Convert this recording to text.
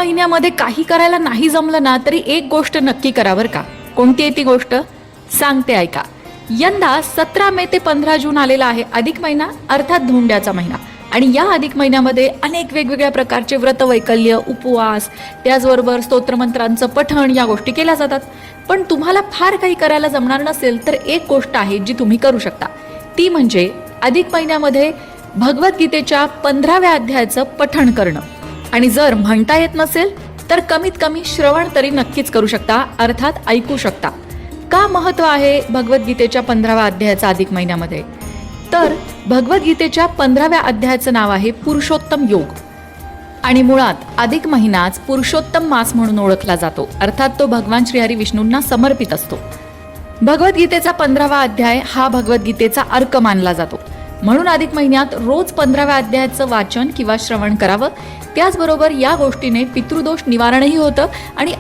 महिन्यामध्ये काही करायला नाही जमलं ना तरी एक गोष्ट नक्की करा बरं का. कोणती आहे ती गोष्ट सांगते ऐका. यंदा 17 मे ते 15 जून आलेला आहे अधिक महिना अर्थात धोंड्याचा महिना. आणि या अधिक महिन्यामध्ये अनेक वेगवेगळ्या प्रकारचे व्रतवैकल्य, उपवास, त्याचबरोबर स्तोत्रमंत्रांचं पठण या गोष्टी केल्या जातात. पण तुम्हाला फार काही करायला जमणार नसेल तर एक गोष्ट आहे जी तुम्ही करू शकता. ती म्हणजे अधिक महिन्यामध्ये भगवद्गीतेच्या 15व्या अध्यायाचं पठण करणं. आणि जर म्हणता येत नसेल तर कमीत कमी श्रवण तरी नक्कीच करू शकता, अर्थात ऐकू शकता. का महत्व आहे भगवद्गीतेच्या 15व्या अध्यायाचं अधिक महिन्यामध्ये? तर भगवद्गीतेच्या 15व्या अध्यायाचं नाव आहे पुरुषोत्तम योग. आणि मुळात अधिक महिनाच पुरुषोत्तम मास म्हणून ओळखला जातो, अर्थात तो भगवान श्रीहरी विष्णूंना समर्पित असतो. भगवद्गीतेचा 15वा अध्याय हा भगवद्गीतेचा अर्क मानला जातो. म्हणून अधिक महिन्यात रोज 15व्या अध्यायाचं वाचन किंवा श्रवण करावं. त्याचबरोबर या गोष्टीने पितृदोष निवारणही होतं आणि